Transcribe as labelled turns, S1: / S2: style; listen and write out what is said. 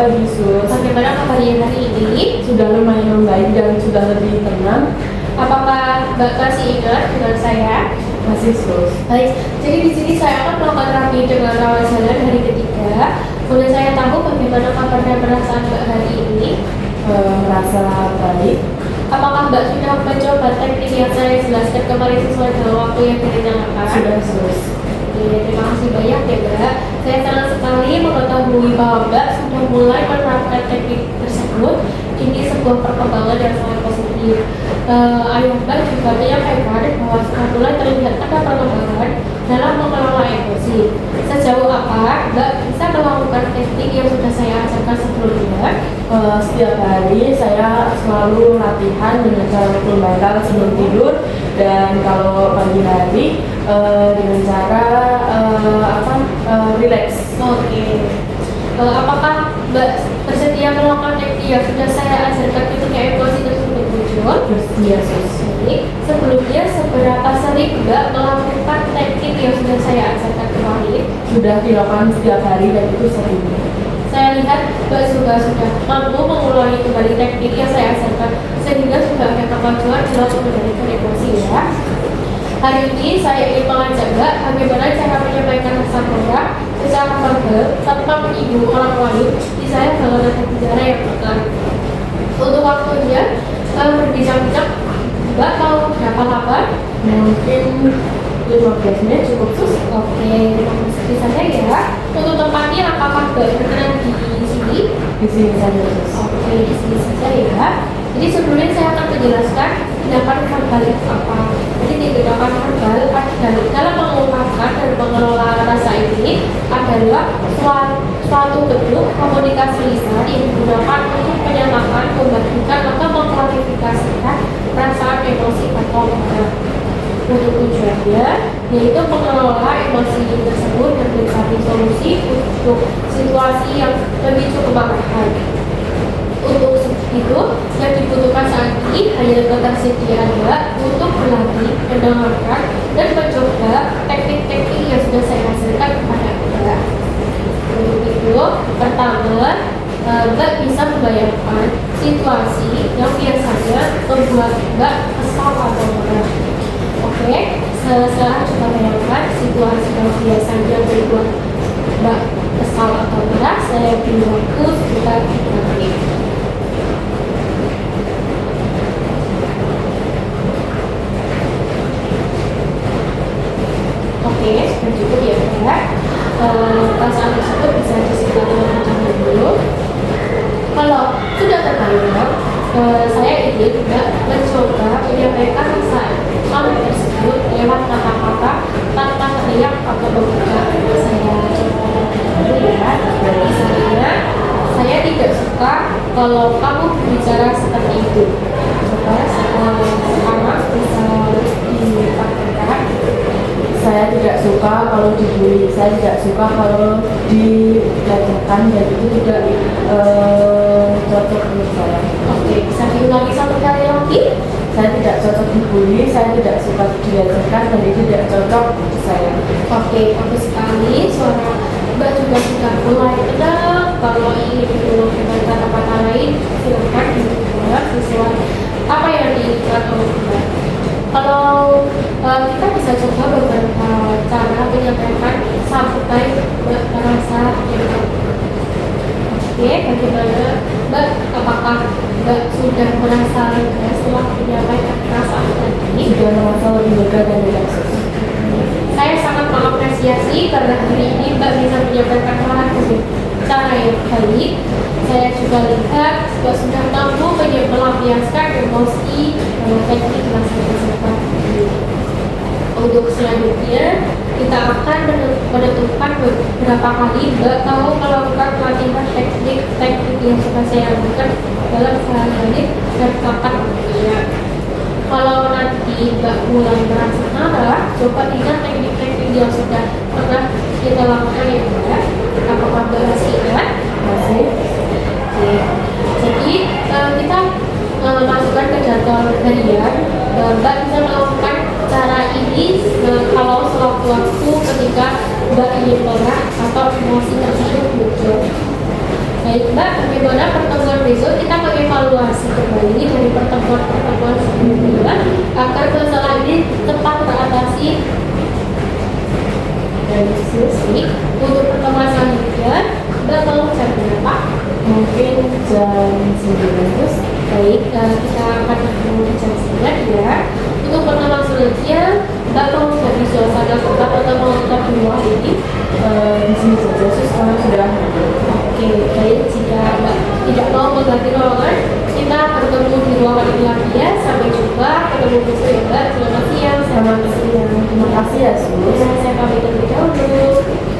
S1: pagi Sus.
S2: Bagaimana kabarnya hari ini?
S1: Sudah lumayan membaik dan sudah lebih tenang.
S2: Apakah Mbak masih ingat dengan saya?
S1: Masih Sus.
S2: Baik, jadi di sini saya akan melakukan terapi dengan rawat jalan hari ketiga. Boleh saya tahu bagaimana kabar dan perasaan Mbak hari ini?
S1: Merasa baik.
S2: Apakah Mbak sudah mencoba teknik yang saya jelaskan kemarin sesuai dengan waktu yang direncanakan?
S1: Sudah Sus.
S2: Oke, terima kasih banyak ya Mbak. Saya senang sekali mengetahui bahwa Mbak sudah mulai menerapkan teknik tersebut. Ini sebuah perkembangan yang sangat positif. Ayah Mbak juga menyampaikan bahwa sudah mulai terlihat ada perkembangan dalam mengelola emosi. Sejauh apa Mbak bisa melakukan teknik yang sudah saya ajarkan sebelumnya?
S1: Setiap hari saya selalu latihan dengan cara mental sebelum tidur, dan kalau pagi hari dengan cara relax.
S2: Oke. Apakah Mbak bersedia melakukan teknik yang sudah saya ajarkan ketika emosi tersebut muncul?
S1: Bersedia Sus.
S2: Jadi, sebelumnya seberapa sering Mbak melakukan teknik yang sudah saya ajarkan kemarin?
S1: Sudah dilakukan setiap hari dan itu sering.
S2: Saya lihat Mbak juga sudah mampu mengulangi kembali teknik yang saya ajarkan, sehingga sudah ada kemajuan dalam mengendalikan emosi ya. Hari ini saya ingin mengajak Mbak bagaimana cara menyampaikan rasa marah secara verbal tanpa menyinggung orang lain. Di saya bakal ada bicara yang menarik. Untuk waktunya berbincang-bincang, Mbak mau berapa lama?
S1: Mungkin 15 menit cukup Sus.
S2: Oke, terima kasih saja ya. Untuk tempatnya apakah Mbak berkenan di sini?
S1: Di sini saja Sus.
S2: Oke, di sini saja ya. Jadi sebelumnya saya akan menjelaskan tindakan verbal itu apa. Jadi tindakan verbal dalam mengungkapkan dan mengelola rasa ini adalah suatu bentuk komunikasi lisan yang digunakan untuk menyatakan, membagikan, atau mengklarifikasikan perasaan, emosi, atau marah. Untuk tujuannya yaitu mengelola emosi tersebut dan mencari solusi untuk situasi yang memicu kemarahan. Untuk itu, yang dibutuhkan saat ini hanya ketersediaan Mbak untuk berlatih, mendengarkan, dan mencoba teknik-teknik yang sudah saya hasilkan kepada Mbak. Untuk itu, pertama, Mbak bisa membayangkan situasi yang biasanya membuat Mbak kesal atau marah. Oke, setelah coba bayangkan situasi yang biasanya membuat Mbak kesal atau marah, saya beri waktu sekitar 3 menit. Oke, sudah cukup ya Mbak. Perasaan tersebut bisa disimpan terlebih dulu. Kalau sudah terbayang, saya ingin Mbak mencoba menyampaikan rasa marah tersebut lewat kata-kata tanpa teriak atau membuka. Saya coba dulu ya. Misalnya, saya tidak suka kalau kamu bicara seperti itu. Coba sekarang bisa dipraktekkan.
S1: Saya tidak suka kalau dibully, saya tidak suka kalau dilecehkan, dan itu tidak cocok untuk saya.
S2: Oke, bisa diulangi satu kali lagi?
S1: Saya tidak cocok dibully, saya tidak suka dilecehkan, dan itu tidak cocok untuk saya.
S2: Oke, bagus sekali. Suara Mbak juga sudah mulai tenang. Kalau ingin diulang dengan kata-kata lain, silakan dibuat sesuai apa yang diinginkan oleh Mbak. Kalau kita bisa coba beberapa cara menyampaikan sampai Mbak merasa nyaman. Oke, bagaimana Mbak? Apakah Mbak sudah merasa lega setelah menyampaikan perasaan tadi?
S1: Sudah merasa lebih lega dan rileks.
S2: Saya sangat mengapresiasi karena hari ini Mbak bisa menyampaikan marah dengan cara yang baik. Saya juga lihat Mbak sudah mampu melampiaskan emosi dengan teknik yang saya sebutkan. Untuk selanjutnya, kita akan menentukan beberapa kali Mbak tahu melakukan pelatihan teknik yang sudah saya lakukan dalam sehari-hari dan kapan waktunya. Kalau nanti Mbak mulai merasa marah, coba ingat teknik-teknik yang sudah pernah kita lakukan ya Mbak. Apakah Mbak masih ingat?
S1: Masih.
S2: Oke. Jadi kita masukkan ke jadwal harian. Mbak bisa melakukan cara ini kalau sewaktu-waktu ketika Mbak ingin marah atau emosi tersebut muncul. Baik Mbak, kembali dari pertemuan-pertemuan sebelumnya agar masalah ini cepat teratasi. Dan diskusi untuk pertemuan selanjutnya Mbak mau jam berapa?
S1: Mungkin jam 9 terus.
S2: Baik, kita akan ketemu di jam 9 ya. Untuk pertemuan selanjutnya Mbak mau jadi suasana tempat atau mau tetap di ruang ini?
S1: Di sini saja sus, karena sudah.
S2: Oke, baik. Jika Mbak tidak mau mengganti ruangan, kita bertemu di ruangan ini lagi ya. Sampai jumpa, ketemu besok ya Mbak. Selamat siang.
S1: Selamat siang. Terima kasih ya sus.
S2: Saya pamit terlebih dahulu.